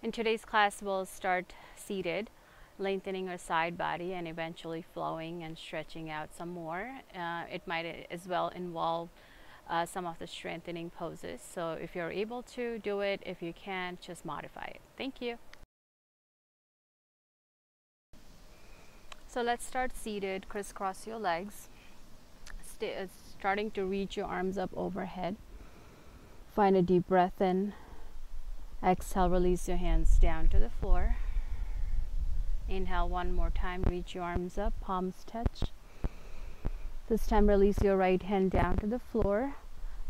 In today's class, we'll start seated, lengthening our side body and eventually flowing and stretching out some more. It might as well involve some of the strengthening poses. So if you're able to do it, if you can't, just modify it. Thank you. So let's start seated. Crisscross your legs, starting to reach your arms up overhead. Find a deep breath in. Exhale, release your hands down to the floor. Inhale one more time, reach your arms up, palms touch. This time release your right hand down to the floor,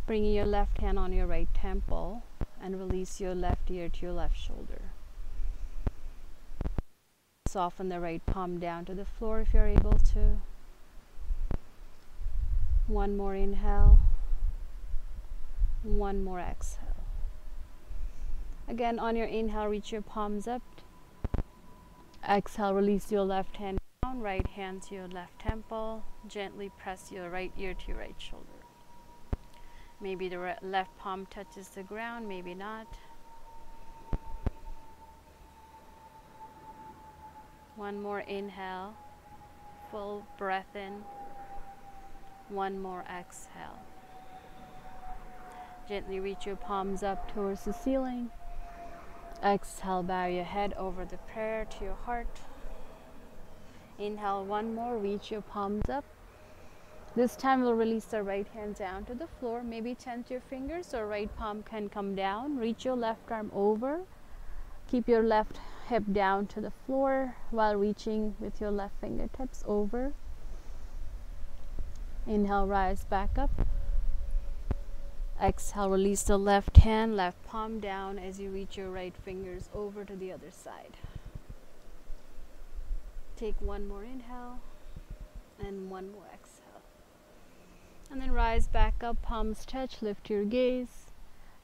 bringing your left hand on your right temple, and release your left ear to your left shoulder. Soften the right palm down to the floor if you're able to. One more inhale. One more exhale. Again, on your inhale, reach your palms up. Exhale, release your left hand down, right hand to your left temple. Gently press your right ear to your right shoulder. Maybe the left palm touches the ground, maybe not. One more inhale, full breath in. One more exhale. Gently reach your palms up towards the ceiling. Exhale, bow your head over the prayer to your heart. Inhale one more, reach your palms up. This time we'll release the right hand down to the floor. Maybe tent your fingers or right palm can come down. Reach your left arm over. Keep your left hip down to the floor while reaching with your left fingertips over. Inhale, rise back up. Exhale, release the left hand, left palm down as you reach your right fingers over to the other side. Take one more inhale and one more exhale. And then rise back up, palms touch, lift your gaze.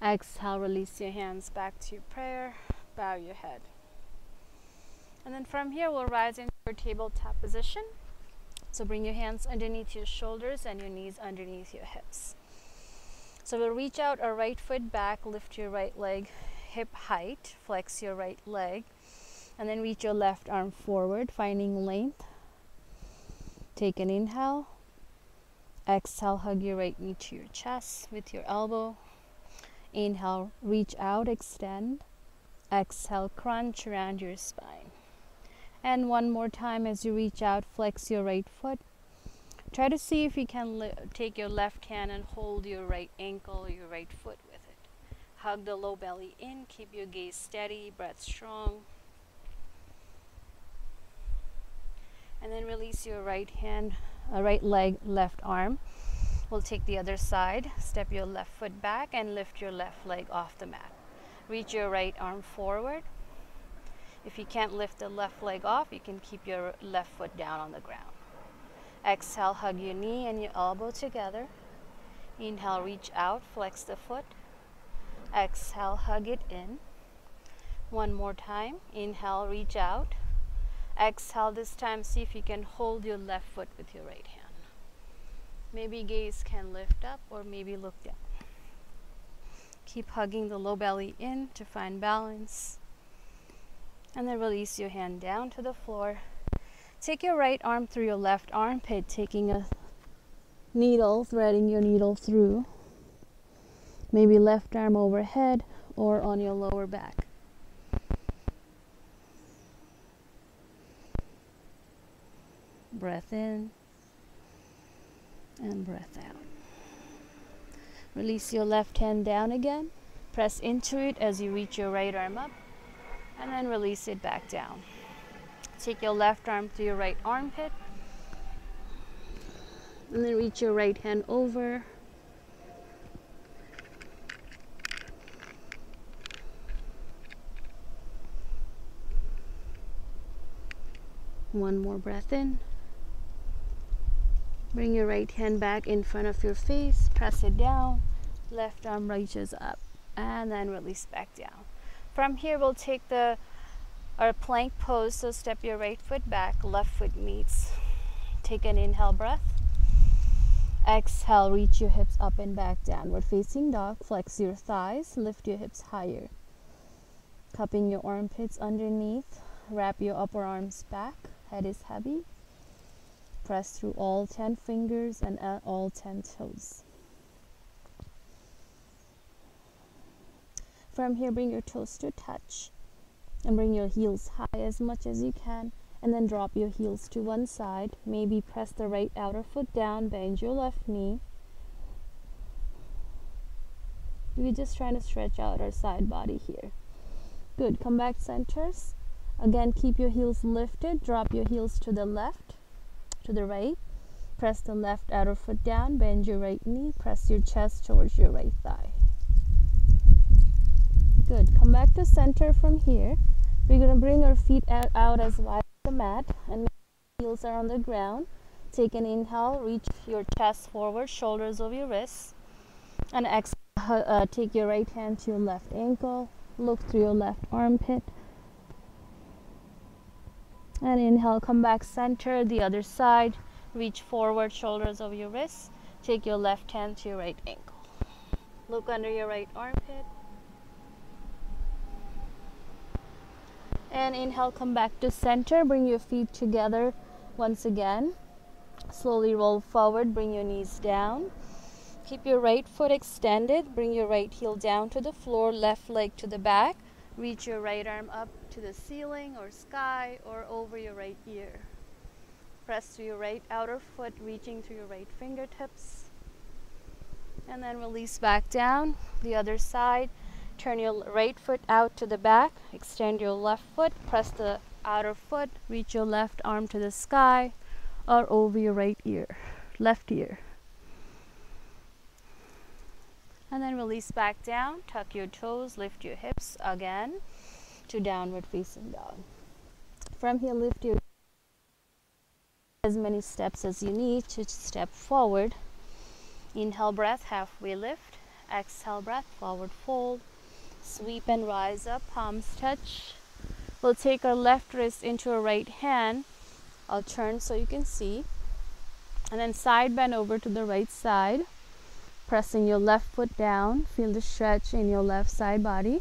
Exhale, release your hands back to your prayer, bow your head. And then from here, we'll rise into your tabletop position. So bring your hands underneath your shoulders and your knees underneath your hips. So we'll reach out our right foot back, lift your right leg hip height, flex your right leg, and then reach your left arm forward, finding length. Take an inhale. Exhale, hug your right knee to your chest with your elbow. Inhale, reach out, extend. Exhale, crunch around your spine. And one more time as you reach out, flex your right foot. Try to see if you can take your left hand and hold your right ankle, your right foot with it. Hug the low belly in, keep your gaze steady, breath strong. And then release your right hand, right leg, left arm. We'll take the other side, step your left foot back and lift your left leg off the mat. Reach your right arm forward. If you can't lift the left leg off, you can keep your left foot down on the ground. Exhale, hug your knee and your elbow together. Inhale, reach out, flex the foot. Exhale, hug it in. One more time. Inhale, reach out. Exhale, this time see if you can hold your left foot with your right hand. Maybe gaze can lift up or maybe look down. Keep hugging the low belly in to find balance. And then release your hand down to the floor. Take your right arm through your left armpit, taking a needle, threading your needle through. Maybe left arm overhead or on your lower back. Breath in and breath out. Release your left hand down again. Press into it as you reach your right arm up and then release it back down. Take your left arm to your right armpit and then reach your right hand over. One more breath in. Bring your right hand back in front of your face, press it down, left arm reaches up and then release back down. From here we'll take our plank pose, so step your right foot back, left foot meets. Take an inhale breath. Exhale, reach your hips up and back, downward facing dog. Flex your thighs, lift your hips higher. cupping your armpits underneath. Wrap your upper arms back. Head is heavy. Press through all 10 fingers and all 10 toes. From here, bring your toes to touch and bring your heels high as much as you can, and then drop your heels to one side. Maybe press the right outer foot down, bend your left knee. We're just trying to stretch out our side body here. Good. Come back centers. Again, keep your heels lifted. Drop your heels to the left, to the right. Press the left outer foot down, bend your right knee. Press your chest towards your right thigh. Good. Come back to center from here. We're going to bring our feet out as wide as the mat, and heels are on the ground. Take an inhale, reach your chest forward, shoulders over your wrists, and exhale. Take your right hand to your left ankle, look through your left armpit, and inhale, come back center, the other side, reach forward, shoulders over your wrists, take your left hand to your right ankle, look under your right armpit, and inhale, come back to center, bring your feet together once again, slowly roll forward, bring your knees down. Keep your right foot extended, bring your right heel down to the floor, left leg to the back, reach your right arm up to the ceiling or sky or over your right ear. Press through your right outer foot, reaching through your right fingertips, and then release back down. The other side, turn your right foot out to the back, extend your left foot, press the outer foot, reach your left arm to the sky or over your right ear, left ear. And then release back down, tuck your toes, lift your hips again to downward facing dog. From here, lift your as many steps as you need to step forward. Inhale breath, halfway lift. Exhale breath, forward fold. Sweep and rise up, palms touch. We'll take our left wrist into our right hand. I'll turn so you can see. And then side bend over to the right side. Pressing your left foot down, feel the stretch in your left side body.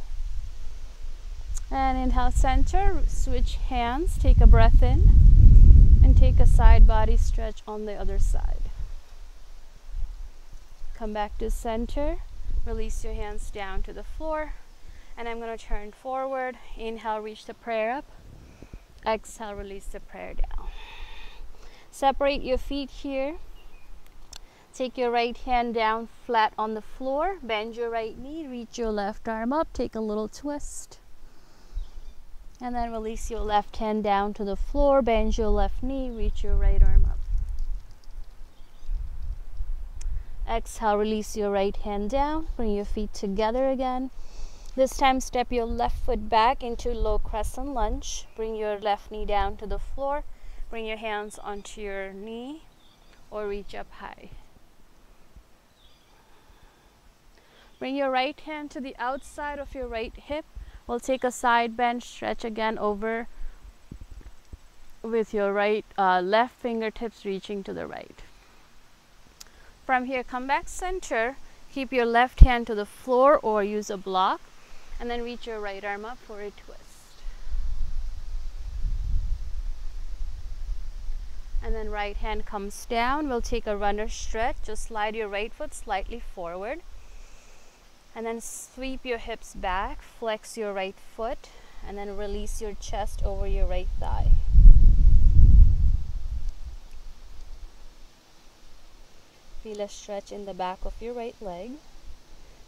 And inhale, center, switch hands, take a breath in, and take a side body stretch on the other side. Come back to center, release your hands down to the floor, and I'm going to turn forward. Inhale, reach the prayer up. Exhale, release the prayer down. Separate your feet here. Take your right hand down flat on the floor, bend your right knee, reach your left arm up, take a little twist. And then release your left hand down to the floor, bend your left knee, reach your right arm up. Exhale, release your right hand down, bring your feet together again. This time step your left foot back into low crescent lunge. Bring your left knee down to the floor, bring your hands onto your knee or reach up high. Bring your right hand to the outside of your right hip. We'll take a side bend, stretch again over with your left fingertips reaching to the right. From here, come back center. Keep your left hand to the floor or use a block. And then reach your right arm up for a twist. And then right hand comes down. We'll take a runner stretch. Just slide your right foot slightly forward. And then sweep your hips back, flex your right foot, and then release your chest over your right thigh. Feel a stretch in the back of your right leg.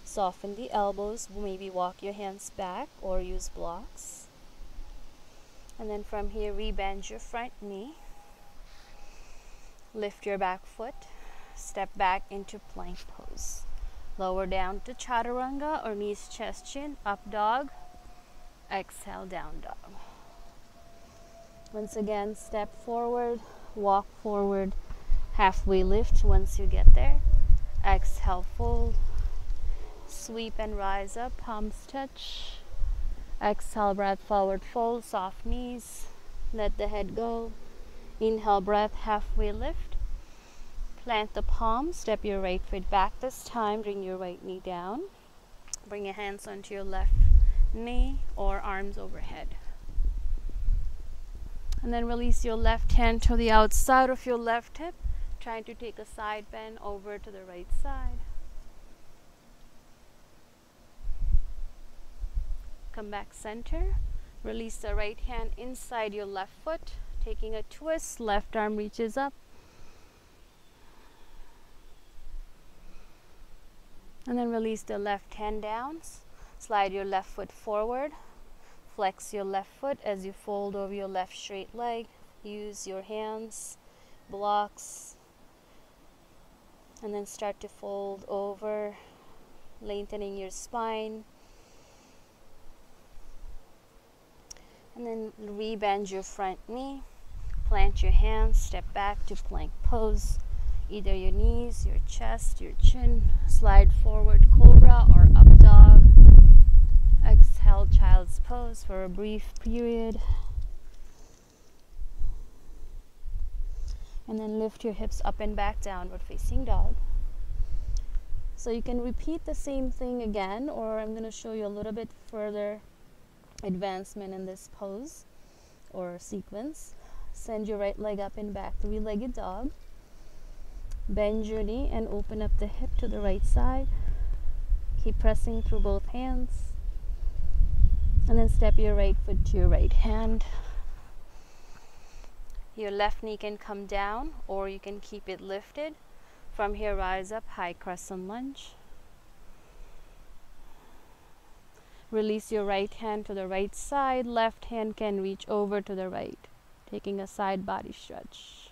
Soften the elbows, maybe walk your hands back or use blocks. And then from here, rebend your front knee. Lift your back foot, step back into plank pose. Lower down to chaturanga or knees, chest, chin, up dog. Exhale, down dog. Once again, step forward, walk forward, halfway lift once you get there. Exhale, fold. Sweep and rise up, palms touch. Exhale, breath, forward fold, soft knees. Let the head go. Inhale, breath, halfway lift. Plant the palms, step your right foot back this time, bring your right knee down. Bring your hands onto your left knee or arms overhead. And then release your left hand to the outside of your left hip, trying to take a side bend over to the right side. Come back center. Release the right hand inside your left foot, taking a twist. Left arm reaches up. And then release the left hand down. Slide your left foot forward. Flex your left foot as you fold over your left straight leg. Use your hands, blocks, and then start to fold over, lengthening your spine. And then rebend your front knee. Plant your hands, step back to plank pose. Either your knees, your chest, your chin. Slide forward cobra or up dog. Exhale child's pose for a brief period. And then lift your hips up and back, downward facing dog. So you can repeat the same thing again, or I'm going to show you a little bit further advancement in this pose or sequence. Send your right leg up and back, three-legged dog. Bend your knee and open up the hip to the right side. Keep pressing through both hands. And then step your right foot to your right hand. Your left knee can come down or you can keep it lifted. From here, rise up, high crescent lunge. Release your right hand to the right side. Left hand can reach over to the right, taking a side body stretch.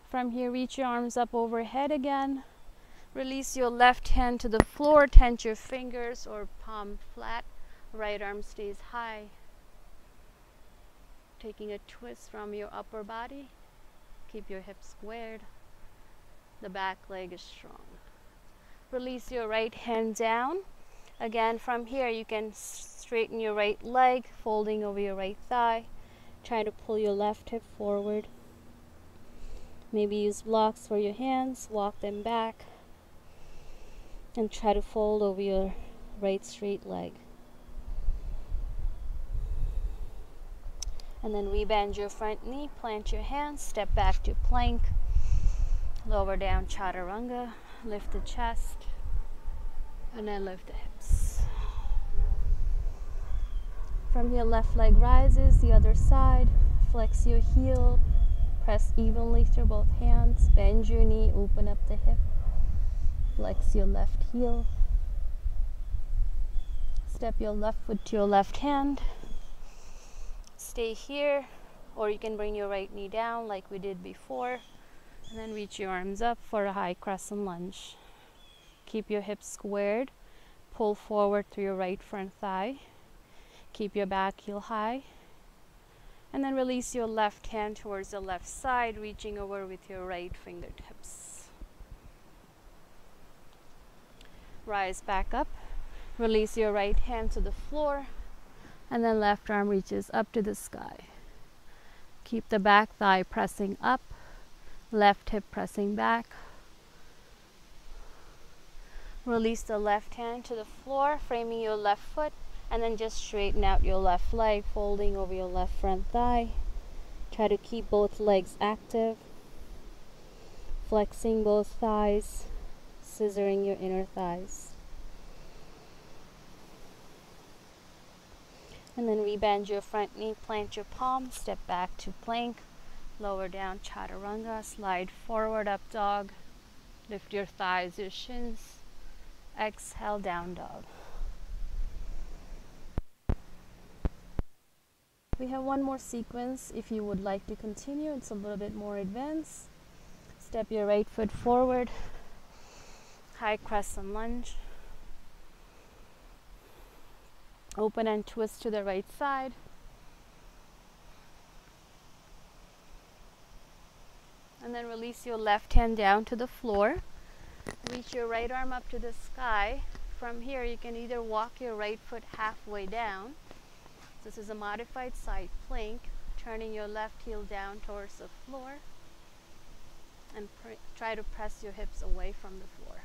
From here, reach your arms up overhead again. Release your left hand to the floor. Tense your fingers or palm flat. Right arm stays high. Taking a twist from your upper body. Keep your hips squared. The back leg is strong. Release your right hand down. Again, from here, you can straighten your right leg, folding over your right thigh. Try to pull your left hip forward. Maybe use blocks for your hands, walk them back, and try to fold over your right straight leg. And then rebend your front knee, plant your hands, step back to plank, lower down chaturanga, lift the chest, and then lift the hips. From your left leg rises, the other side, flex your heel, press evenly through both hands, bend your knee, open up the hip, flex your left heel, step your left foot to your left hand, stay here, or you can bring your right knee down like we did before, and then reach your arms up for a high crescent lunge. Keep your hips squared, pull forward through your right front thigh, keep your back heel high, and then release your left hand towards the left side, reaching over with your right fingertips. Rise back up, release your right hand to the floor, and then left arm reaches up to the sky. Keep the back thigh pressing up, left hip pressing back. Release the left hand to the floor, framing your left foot, and then just straighten out your left leg, folding over your left front thigh. Try to keep both legs active, flexing both thighs, scissoring your inner thighs. And then rebend your front knee, plant your palm, step back to plank, lower down chaturanga, slide forward up dog, lift your thighs, your shins, exhale down dog. We have one more sequence if you would like to continue. It's a little bit more advanced. Step your right foot forward, high crescent lunge. Open and twist to the right side. And then release your left hand down to the floor. Reach your right arm up to the sky. From here, you can either walk your right foot halfway down. This is a modified side plank, turning your left heel down towards the floor. And try to press your hips away from the floor.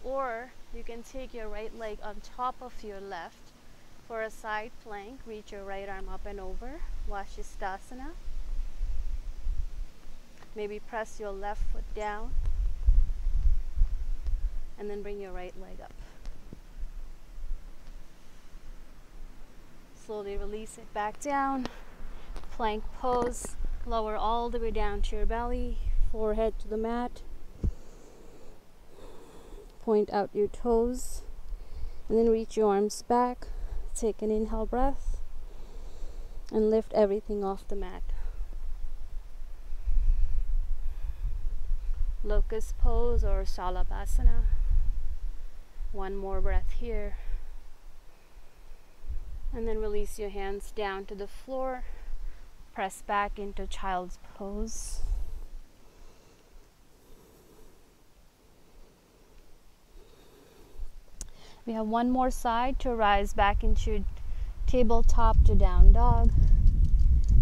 Or you can take your right leg on top of your left for a side plank. Reach your right arm up and over, Vashisthasana. Maybe press your left foot down and then bring your right leg up. Slowly release it back down. Plank pose. Lower all the way down to your belly, forehead to the mat. Point out your toes and then reach your arms back. Take an inhale breath and lift everything off the mat. Locust pose or Shalabhasana. One more breath here. And then release your hands down to the floor. Press back into child's pose. We have one more side to rise back into tabletop to down dog.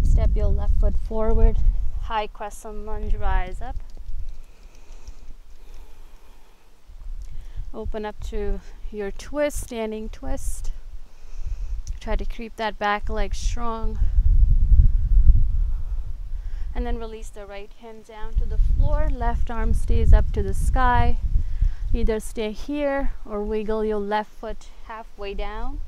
Step your left foot forward. High crescent lunge, rise up. Open up to your twist, standing twist. Try to keep that back leg strong. And then release the right hand down to the floor. Left arm stays up to the sky. Either stay here or wiggle your left foot halfway down.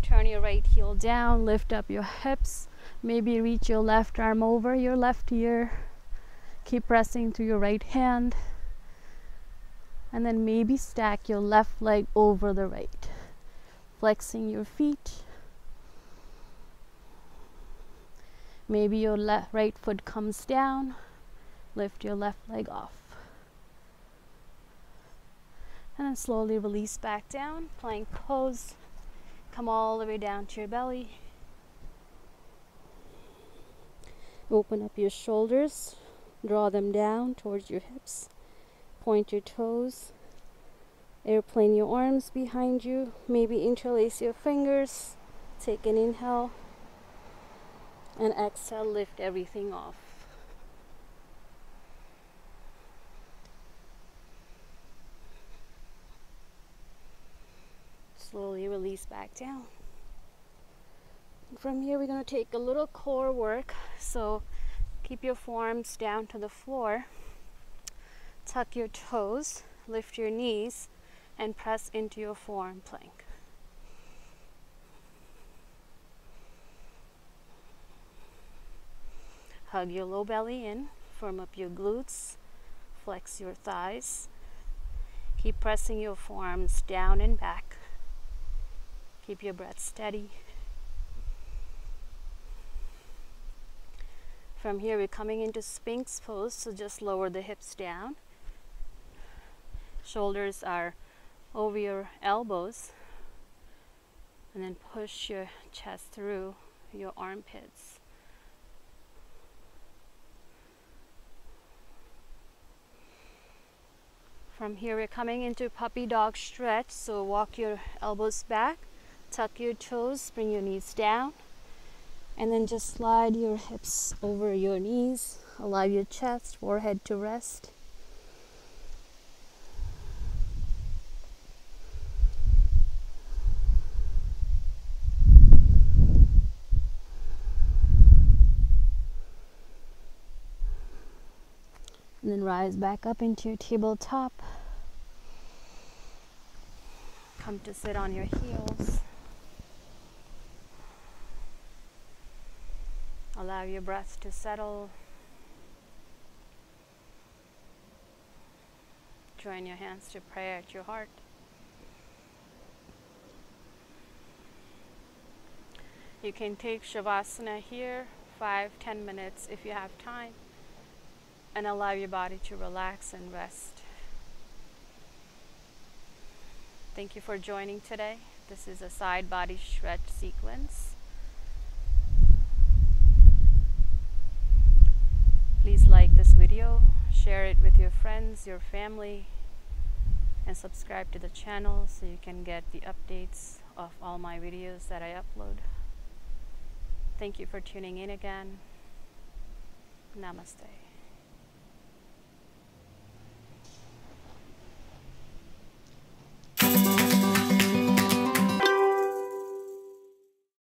Turn your right heel down, lift up your hips. Maybe reach your left arm over your left ear. Keep pressing through your right hand. And then maybe stack your left leg over the right. Flexing your feet. Maybe your right foot comes down. Lift your left leg off. And then slowly release back down. Plank pose. Come all the way down to your belly. Open up your shoulders. Draw them down towards your hips. Point your toes. Airplane your arms behind you. Maybe interlace your fingers. Take an inhale. And exhale, lift everything off. Slowly release back down. From here, we're going to take a little core work. So keep your forearms down to the floor. Tuck your toes, lift your knees, and press into your forearm plank. Hug your low belly in, firm up your glutes, flex your thighs. Keep pressing your forearms down and back. Keep your breath steady. From here, we're coming into Sphinx pose, so just lower the hips down. Shoulders are over your elbows. And then push your chest through your armpits. From here, we're coming into puppy dog stretch, so walk your elbows back, tuck your toes, bring your knees down, and then just slide your hips over your knees. Allow your chest, forehead to rest. And then rise back up into your tabletop. Come to sit on your heels. Allow your breath to settle. Join your hands to prayer at your heart. You can take Shavasana here, 5-10 minutes if you have time, and allow your body to relax and rest. Thank you for joining today. This is a side body stretch sequence. Please like this video, share it with your friends, your family, and subscribe to the channel so you can get the updates of all my videos that I upload. Thank you for tuning in again. Namaste.